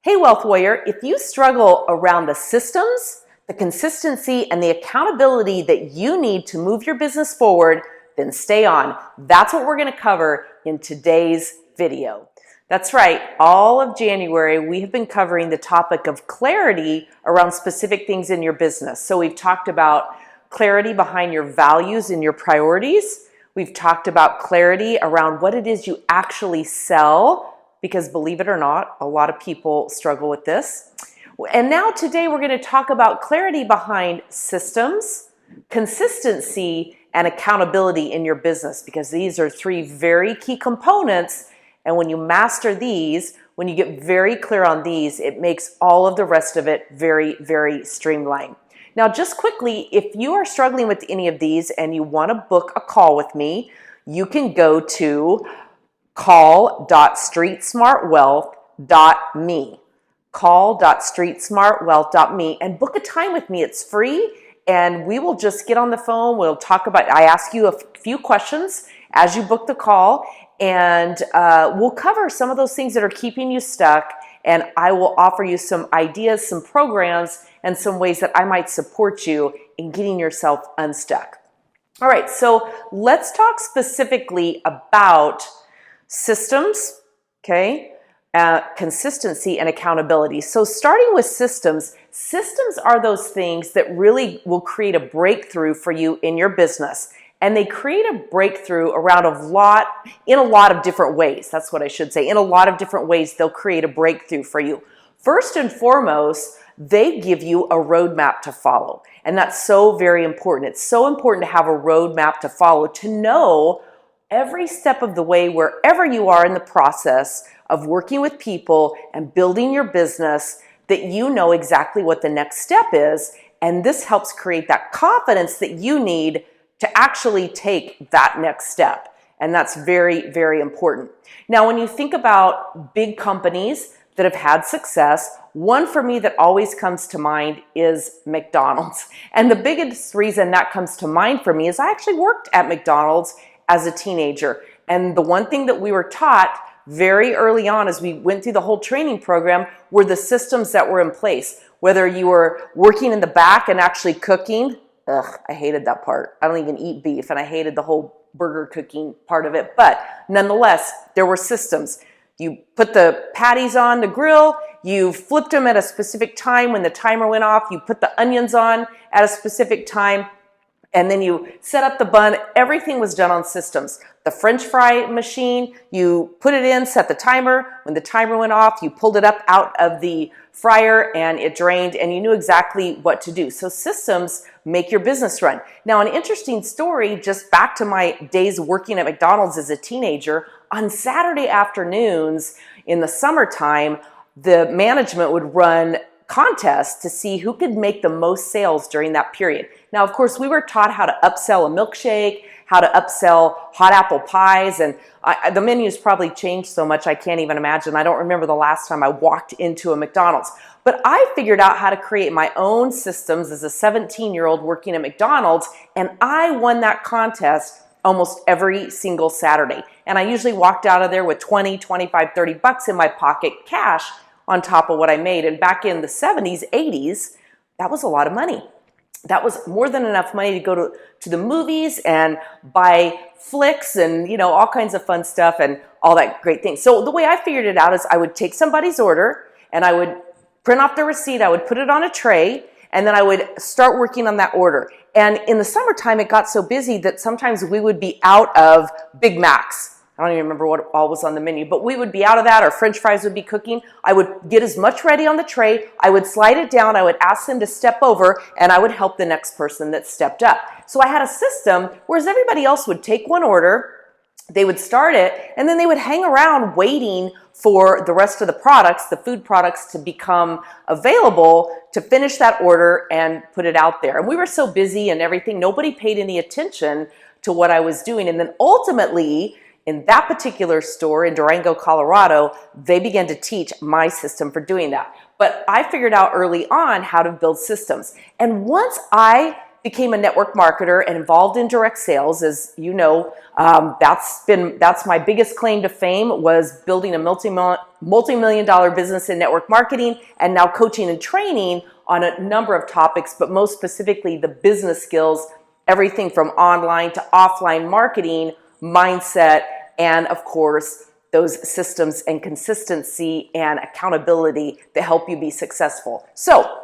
Hey Wealth Warrior, if you struggle around the systems, the consistency, and the accountability that you need to move your business forward, then stay on. That's what we're going to cover in today's video. That's right, all of January we have been covering the topic of clarity around specific things in your business. So we've talked about clarity behind your values and your priorities. We've talked about clarity around what it is you actually sell, because believe it or not, a lot of people struggle with this. And now today we're going to talk about clarity behind systems, consistency, and accountability in your business, because these are three very key components. And when you master these, when you get very clear on these, it makes all of the rest of it very, very streamlined. Now, just quickly, if you are struggling with any of these and you want to book a call with me, you can go to call.streetsmartwealth.me, call.streetsmartwealth.me, and book a time with me. It's free, and we will just get on the phone. We'll talk about, I ask you a few questions as you book the call, and we'll cover some of those things that are keeping you stuck, and I will offer you some ideas, some programs, and some ways that I might support you in getting yourself unstuck. All right, so let's talk specifically about systems, okay, consistency and accountability. So starting with systems, systems are those things that really will create a breakthrough for you in your business. And they create a breakthrough around in a lot of different ways. That's what I should say. In a lot of different ways, they'll create a breakthrough for you. First and foremost, they give you a roadmap to follow. And that's so very important. It's so important to have a roadmap to follow, to know every step of the way, wherever you are in the process of working with people and building your business, that you know exactly what the next step is. And this helps create that confidence that you need to actually take that next step. And that's very, very important. Now, when you think about big companies that have had success, one for me that always comes to mind is McDonald's. And the biggest reason that comes to mind for me is I actually worked at McDonald's as a teenager. And the one thing that we were taught very early on as we went through the whole training program were the systems that were in place. Whether you were working in the back and actually cooking, I hated that part. I don't even eat beef, and I hated the whole burger cooking part of it. But nonetheless, there were systems. You put the patties on the grill, you flipped them at a specific time when the timer went off, you put the onions on at a specific time, and then you set up the bun. Everything was done on systems. The French fry machine, you put it in, set the timer. When the timer went off, you pulled it up out of the fryer and it drained, and you knew exactly what to do. So systems make your business run. Now, an interesting story, just back to my days working at McDonald's as a teenager, on Saturday afternoons in the summertime, the management would run contests to see who could make the most sales during that period. Now, of course, we were taught how to upsell a milkshake, how to upsell hot apple pies, and the menus probably changed so much I can't even imagine. I don't remember the last time I walked into a McDonald's. But I figured out how to create my own systems as a 17-year-old working at McDonald's, and I won that contest almost every single Saturday. And I usually walked out of there with 20, 25, 30 bucks in my pocket, cash, on top of what I made. And back in the 70s, 80s, that was a lot of money. That was more than enough money to go to the movies and buy flicks and, all kinds of fun stuff and all that great things. So the way I figured it out is I would take somebody's order and I would print off the receipt, I would put it on a tray, and then I would start working on that order. And in the summertime, it got so busy that sometimes we would be out of Big Macs. I don't even remember what all was on the menu, but we would be out of that, or French fries would be cooking. I would get as much ready on the tray, I would slide it down, I would ask them to step over, and I would help the next person that stepped up. So I had a system, whereas everybody else would take one order, they would start it, and then they would hang around waiting for the rest of the products, the food products, to become available to finish that order and put it out there. And we were so busy and everything, nobody paid any attention to what I was doing. And then ultimately, in that particular store in Durango, Colorado, they began to teach my system for doing that. But I figured out early on how to build systems. And once I became a network marketer and involved in direct sales, as you know, that's my biggest claim to fame, was building a multi-million-dollar business in network marketing, and now coaching and training on a number of topics, but most specifically the business skills, everything from online to offline marketing, mindset, and of course, those systems and consistency and accountability that help you be successful. So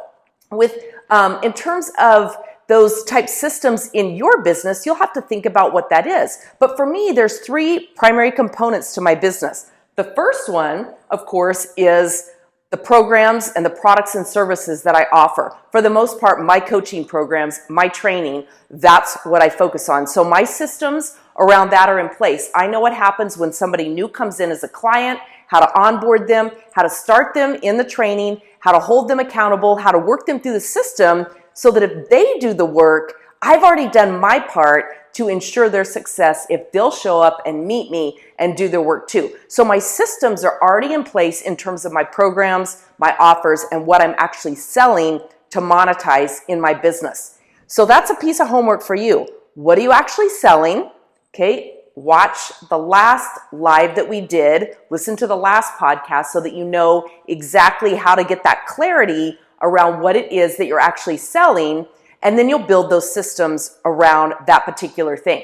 in terms of those type systems in your business, you'll have to think about what that is. But for me, there's 3 primary components to my business. The first one, of course, is the programs and the products and services that I offer. For the most part, my coaching programs, my training, that's what I focus on. So my systems around that are in place. I know what happens when somebody new comes in as a client, how to onboard them, how to start them in the training, how to hold them accountable, how to work them through the system so that if they do the work, I've already done my part to ensure their success if they'll show up and meet me and do their work too. So my systems are already in place in terms of my programs, my offers, and what I'm actually selling to monetize in my business. So that's a piece of homework for you. What are you actually selling? Okay, watch the last live that we did, listen to the last podcast so that you know exactly how to get that clarity around what it is that you're actually selling, and then you'll build those systems around that particular thing.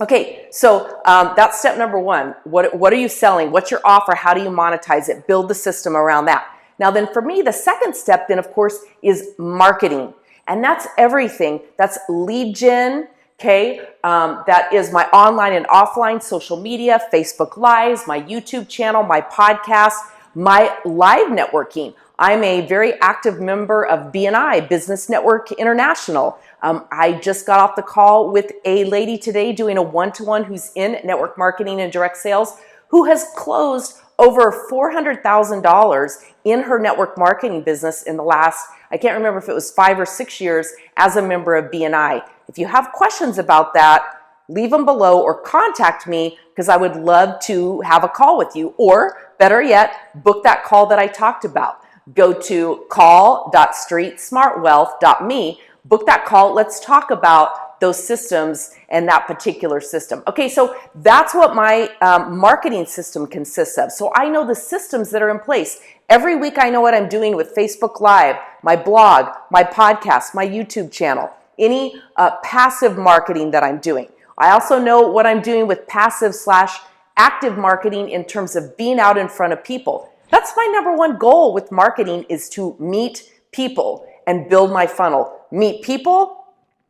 Okay, so that's step number 1. What are you selling? What's your offer? How do you monetize it? Build the system around that. Now then for me, the second step then, of course, is marketing. And that's everything. That's lead gen. Okay, that is my online and offline social media, Facebook Lives, my YouTube channel, my podcast, my live networking. I'm a very active member of BNI, Business Network International. I just got off the call with a lady today doing a one-to-one who's in network marketing and direct sales, who has closed over $400,000 in her network marketing business in the last, I can't remember if it was 5 or 6 years, as a member of BNI. If you have questions about that, leave them below or contact me, because I would love to have a call with you, or better yet, book that call that I talked about. Go to call.streetsmartwealth.me, book that call. Let's talk about those systems and that particular system. Okay, so that's what my marketing system consists of. So I know the systems that are in place. Every week I know what I'm doing with Facebook Live, my blog, my podcast, my YouTube channel, any passive marketing that I'm doing. I also know what I'm doing with passive/active marketing in terms of being out in front of people. That's my number 1 goal with marketing, is to meet people and build my funnel. Meet people,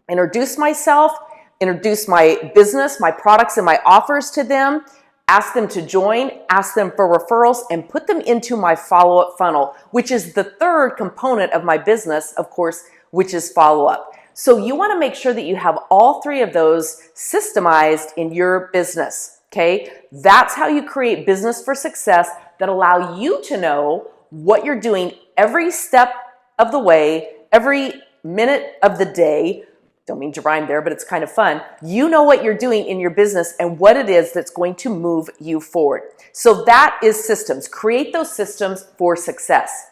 introduce myself, introduce my business, my products, and my offers to them, ask them to join, ask them for referrals, and put them into my follow-up funnel, which is the 3rd component of my business, of course, which is follow-up. So you want to make sure that you have all 3 of those systemized in your business, okay? That's how you create business for success that allow you to know what you're doing every step of the way, every minute of the day. Don't mean to rhyme there, but it's kind of fun. You know what you're doing in your business and what it is that's going to move you forward. So that is systems. Create those systems for success.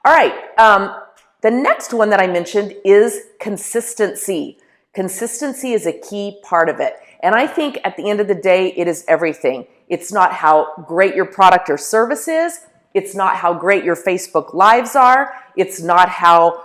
All right. The next one that I mentioned is consistency. Consistency is a key part of it. And I think at the end of the day, it is everything. It's not how great your product or service is. It's not how great your Facebook Lives are. It's not how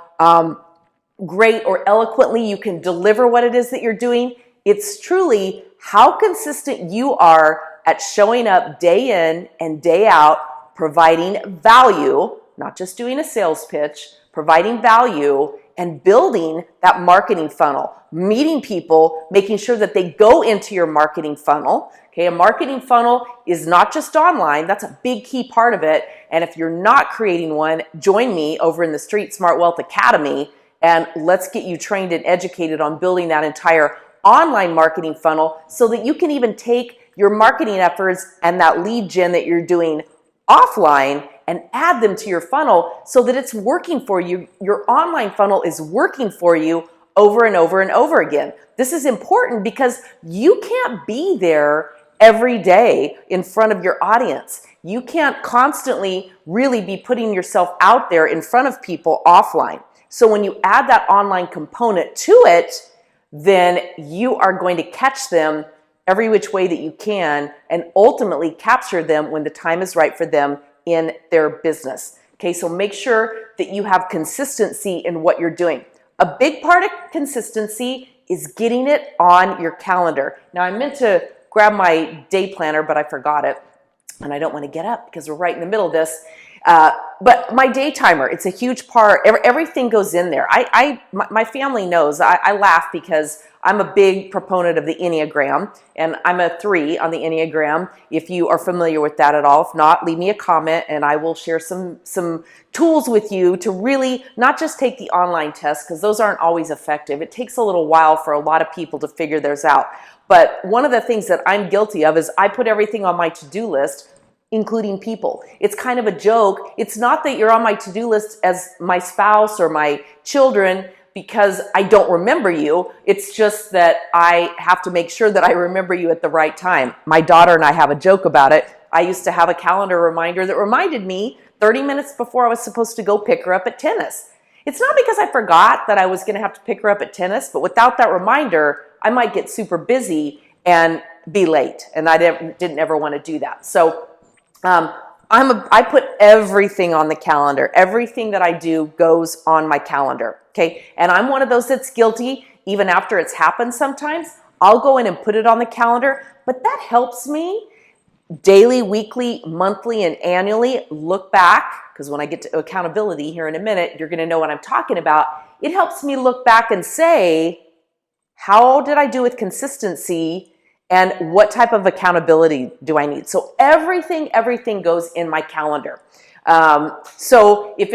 great or eloquently you can deliver what it is that you're doing. It's truly how consistent you are at showing up day in and day out, providing value, not just doing a sales pitch, providing value and building that marketing funnel, meeting people, making sure that they go into your marketing funnel. Okay, a marketing funnel is not just online. That's a big key part of it. And if you're not creating one, join me over in the Street Smart Wealth Academy, and let's get you trained and educated on building that entire online marketing funnel so that you can even take your marketing efforts and that lead gen that you're doing offline and add them to your funnel so that it's working for you. Your online funnel is working for you over and over and over again. This is important because you can't be there every day in front of your audience. You can't constantly really be putting yourself out there in front of people offline. So when you add that online component to it, then you are going to catch them every which way that you can and ultimately capture them when the time is right for them in their business. Okay, so make sure that you have consistency in what you're doing. A big part of consistency is getting it on your calendar. Now, I meant to grab my day planner, but I forgot it. And I don't want to get up because we're right in the middle of this. But my day timer, it's a huge part. Everything goes in there. My family knows. I laugh because I'm a big proponent of the Enneagram, and I'm a 3 on the Enneagram, if you are familiar with that at all. If not, leave me a comment, and I will share some tools with you to really not just take the online test, because those aren't always effective. It takes a little while for a lot of people to figure theirs out. But one of the things that I'm guilty of is I put everything on my to-do list, including people. It's kind of a joke. It's not that you're on my to-do list as my spouse or my children because I don't remember you. It's just that I have to make sure that I remember you at the right time. My daughter and I have a joke about it. I used to have a calendar reminder that reminded me 30 minutes before I was supposed to go pick her up at tennis. It's not because I forgot that I was going to have to pick her up at tennis, but without that reminder, I might get super busy and be late, and I didn't ever want to do that. So I put everything on the calendar. Everything that I do goes on my calendar, okay? And I'm one of those that's guilty, even after it's happened sometimes. I'll go in and put it on the calendar, but that helps me daily, weekly, monthly, and annually look back, because when I get to accountability here in a minute, you're going to know what I'm talking about. It helps me look back and say, how did I do with consistency and what type of accountability do I need? So everything goes in my calendar. So if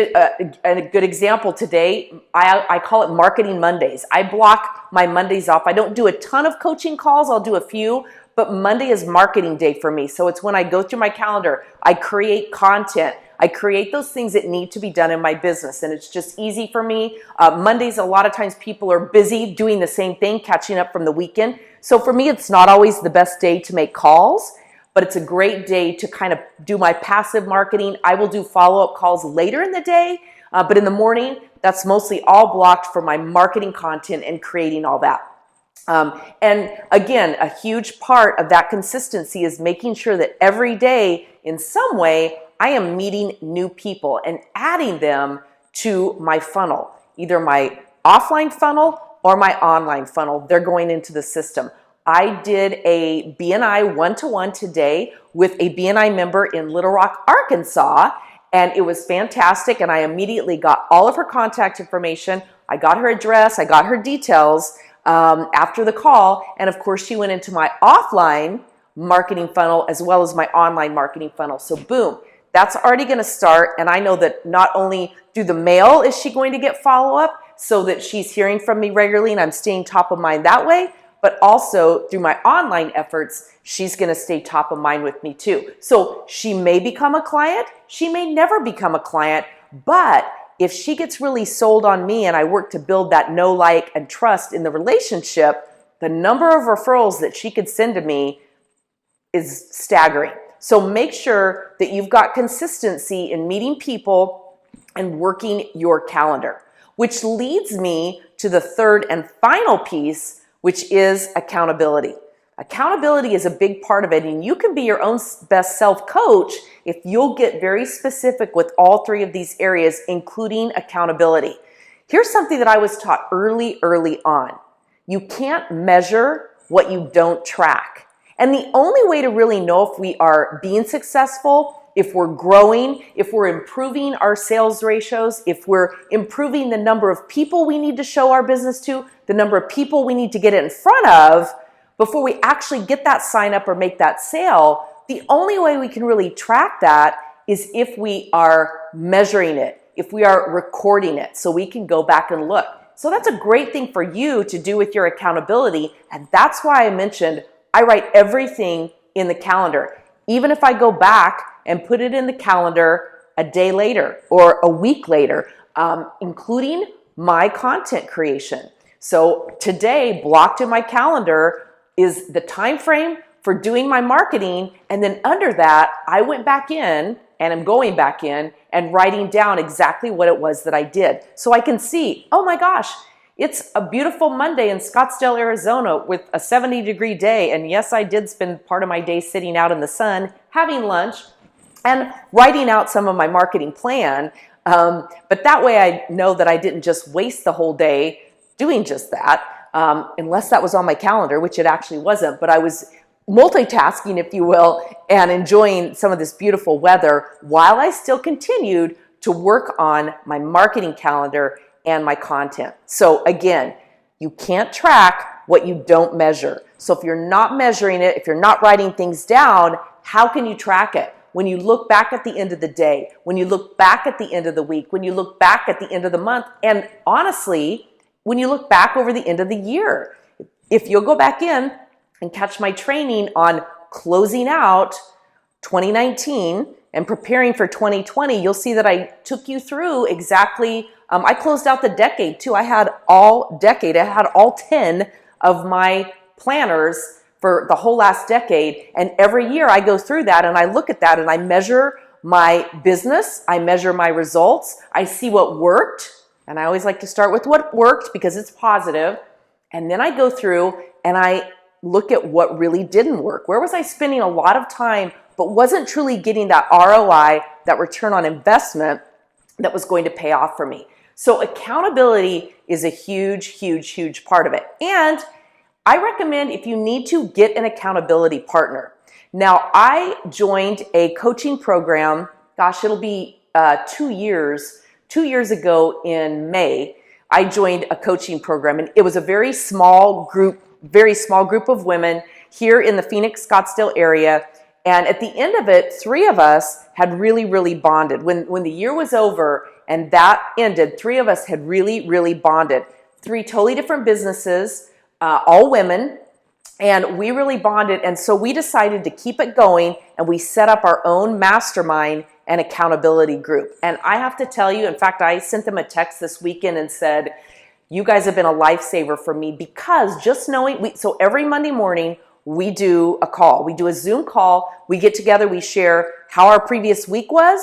a good example today, I call it Marketing Mondays. I block my Mondays off. I don't do a ton of coaching calls. I'll do a few, but Monday is marketing day for me. So it's when I go through my calendar, I create content. I create those things that need to be done in my business, and it's just easy for me. Mondays, a lot of times people are busy doing the same thing, catching up from the weekend. So for me, it's not always the best day to make calls, but it's a great day to kind of do my passive marketing. I will do follow-up calls later in the day, but in the morning, that's mostly all blocked for my marketing content and creating all that. And again, a huge part of that consistency is making sure that every day, in some way, I am meeting new people and adding them to my funnel, either my offline funnel or my online funnel. They're going into the system. I did a BNI one-to-one today with a BNI member in Little Rock, Arkansas, and it was fantastic. And I immediately got all of her contact information. I got her address. I got her details after the call. And of course, she went into my offline marketing funnel as well as my online marketing funnel. So boom. That's already going to start, and I know that not only through the mail is she going to get follow-up so that she's hearing from me regularly and I'm staying top of mind that way, but also through my online efforts, she's going to stay top of mind with me too. So she may become a client, she may never become a client, but if she gets really sold on me and I work to build that know, like, and trust in the relationship, the number of referrals that she could send to me is staggering. So make sure that you've got consistency in meeting people and working your calendar, which leads me to the third and final piece, which is accountability. Accountability is a big part of it, and you can be your own best self-coach if you'll get very specific with all three of these areas, including accountability. Here's something that I was taught early on. You can't measure what you don't track. And the only way to really know if we are being successful, if we're growing, if we're improving our sales ratios, if we're improving the number of people we need to show our business to, the number of people we need to get in front of before we actually get that sign up or make that sale, the only way we can really track that is if we are measuring it, if we are recording it, so we can go back and look. So that's a great thing for you to do with your accountability, and that's why I mentioned I write everything in the calendar. Even if I go back and put it in the calendar a day later or a week later, including my content creation. So today, blocked in my calendar is the time frame for doing my marketing. And then under that, I went back in and I'm going back in and writing down exactly what it was that I did. So I can see, oh my gosh, it's a beautiful Monday in Scottsdale, Arizona with a 70-degree day. And yes, I did spend part of my day sitting out in the sun, having lunch, and writing out some of my marketing plan. But that way I know that I didn't just waste the whole day doing just that, unless that was on my calendar, which it actually wasn't. But I was multitasking, if you will, and enjoying some of this beautiful weather while I still continued to work on my marketing calendar and my content. So again, you can't track what you don't measure. So if you're not measuring it, if you're not writing things down, how can you track it? When you look back at the end of the day, when you look back at the end of the week, when you look back at the end of the month, and honestly, when you look back over the end of the year. If you'll go back in and catch my training on closing out 2019 and preparing for 2020, you'll see that I took you through exactly, I closed out the decade too. I had all decade, I had all 10 of my planners for the whole last decade. And every year I go through that and I look at that and I measure my business, I measure my results, I see what worked. And I always like to start with what worked because it's positive. And then I go through and I look at what really didn't work. Where was I spending a lot of time but wasn't truly getting that ROI, that return on investment that was going to pay off for me? So accountability is a huge, huge, huge part of it. And I recommend if you need to get an accountability partner. Now, I joined a coaching program, gosh, it'll be 2 years. 2 years ago in May, I joined a coaching program, and it was a very small group of women here in the Phoenix, Scottsdale area. And at the end of it, 3 of us had really, really bonded. When the year was over and that ended, 3 of us had really, really bonded. 3 totally different businesses, all women, and we really bonded. And so we decided to keep it going, and we set up our own mastermind and accountability group. And I have to tell you, in fact, I sent them a text this weekend and said, you guys have been a lifesaver for me, because just knowing, so every Monday morning, we do a call. We do a Zoom call. We get together. We share how our previous week was,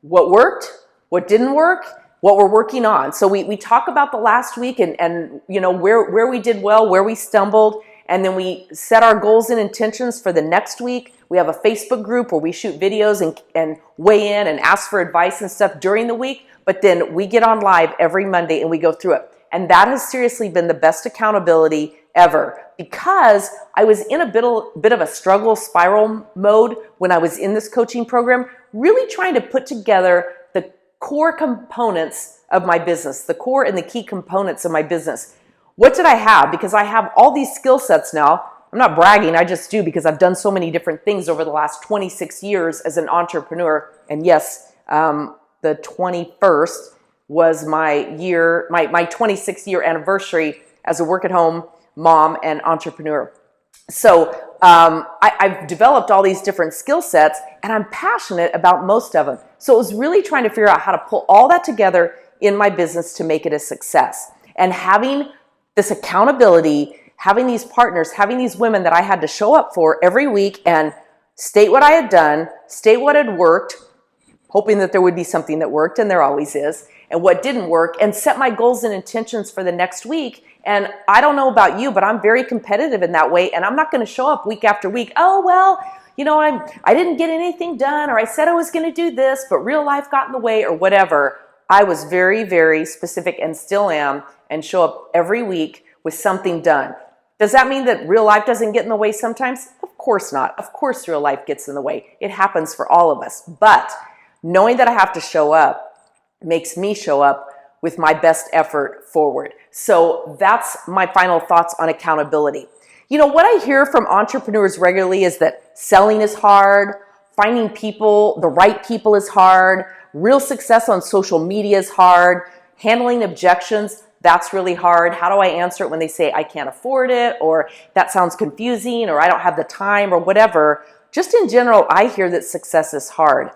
what worked, what didn't work, what we're working on. So we talk about the last week and you know where we did well, where we stumbled, and then we set our goals and intentions for the next week. We have a Facebook group where we shoot videos and weigh in and ask for advice and stuff during the week. But then we get on live every Monday and we go through it. And that has seriously been the best accountability ever, because I was in a bit of a struggle spiral mode when I was in this coaching program, really trying to put together the core components of my business, the core and the key components of my business. What did I have? Because I have all these skill sets now. I'm not bragging, I just do, because I've done so many different things over the last 26 years as an entrepreneur. And yes, the 21st was my 26th year anniversary as a work-at-home mom and entrepreneur. So I've developed all these different skill sets, and I'm passionate about most of them. So it was really trying to figure out how to pull all that together in my business to make it a success. And having this accountability, having these partners, having these women that I had to show up for every week and state what I had done, state what had worked, hoping that there would be something that worked, and there always is, and what didn't work, and set my goals and intentions for the next week. And I don't know about you, but I'm very competitive in that way, and I'm not going to show up week after week, oh, well, you know, I didn't get anything done, or I said I was going to do this, but real life got in the way, or whatever. I was very, very specific, and still am, and show up every week with something done. Does that mean that real life doesn't get in the way sometimes? Of course not. Of course real life gets in the way. It happens for all of us. But knowing that I have to show up makes me show up with my best effort forward. So that's my final thoughts on accountability. You know, what I hear from entrepreneurs regularly is that selling is hard, finding people, the right people is hard, real success on social media is hard, handling objections, that's really hard. How do I answer it when they say I can't afford it, or that sounds confusing, or I don't have the time, or whatever? Just in general, I hear that success is hard.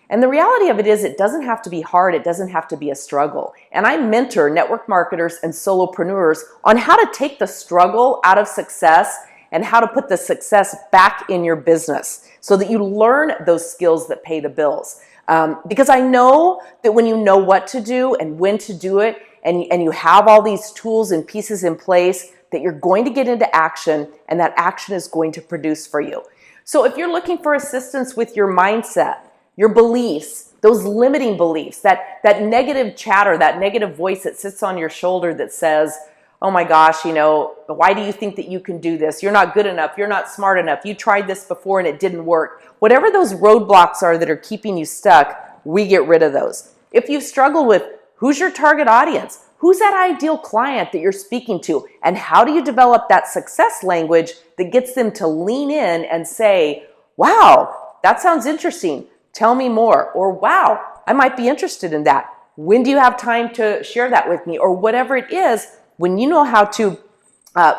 And the reality of it is, it doesn't have to be hard. It doesn't have to be a struggle. And I mentor network marketers and solopreneurs on how to take the struggle out of success and how to put the success back in your business so that you learn those skills that pay the bills. Because I know that when you know what to do and when to do it, and you have all these tools and pieces in place, that you're going to get into action, and that action is going to produce for you. So if you're looking for assistance with your mindset, your beliefs, those limiting beliefs, that negative chatter, that negative voice that sits on your shoulder that says, oh my gosh, why do you think that you can do this? You're not good enough. You're not smart enough. You tried this before and it didn't work. Whatever those roadblocks are that are keeping you stuck, we get rid of those. If you've struggled with who's your target audience, who's that ideal client that you're speaking to, and how do you develop that success language that gets them to lean in and say, wow, that sounds interesting. Tell me more. Or wow, I might be interested in that. When do you have time to share that with me? Or whatever it is, when you know how to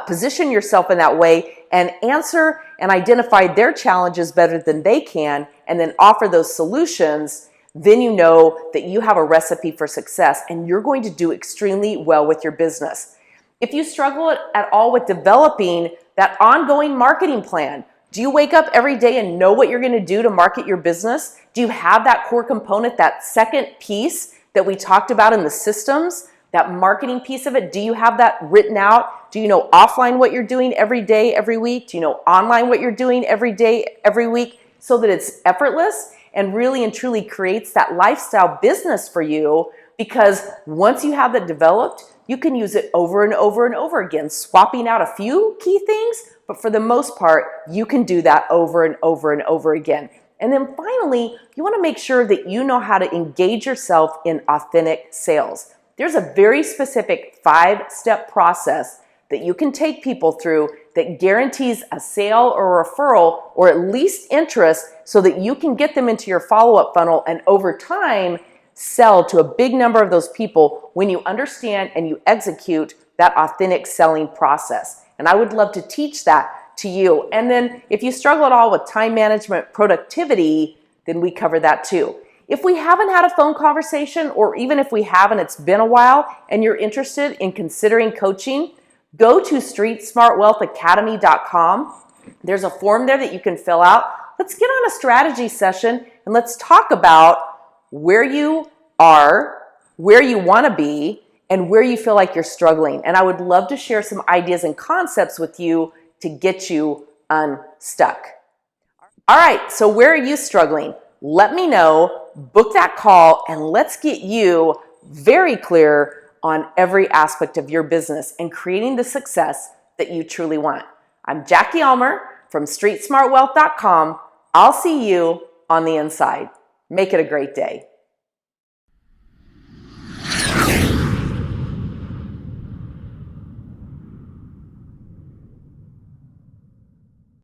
position yourself in that way and answer and identify their challenges better than they can, and then offer those solutions, then you know that you have a recipe for success and you're going to do extremely well with your business. If you struggle at all with developing that ongoing marketing plan, do you wake up every day and know what you're going to do to market your business? Do you have that core component, that second piece that we talked about in the systems, that marketing piece of it? Do you have that written out? Do you know offline what you're doing every day, every week? Do you know online what you're doing every day, every week, so that it's effortless and really and truly creates that lifestyle business for you? Because once you have that developed, you can use it over and over and over again, swapping out a few key things, but for the most part, you can do that over and over and over again. And then finally, you want to make sure that you know how to engage yourself in authentic sales. There's a very specific 5-step process that you can take people through that guarantees a sale or a referral, or at least interest, so that you can get them into your follow-up funnel and over time sell to a big number of those people when you understand and you execute that authentic selling process. And I would love to teach that to you. And then if you struggle at all with time management, productivity, then we cover that too. If we haven't had a phone conversation, or even if we haven't, it's been a while, and you're interested in considering coaching, go to streetsmartwealthacademy.com. There's a form there that you can fill out. Let's get on a strategy session and let's talk about where you are, where you want to be, and where you feel like you're struggling. And I would love to share some ideas and concepts with you to get you unstuck. All right, so where are you struggling? Let me know, book that call, and let's get you very clear on every aspect of your business and creating the success that you truly want. I'm Jackie Ulmer from streetsmartwealth.com. I'll see you on the inside. Make it a great day.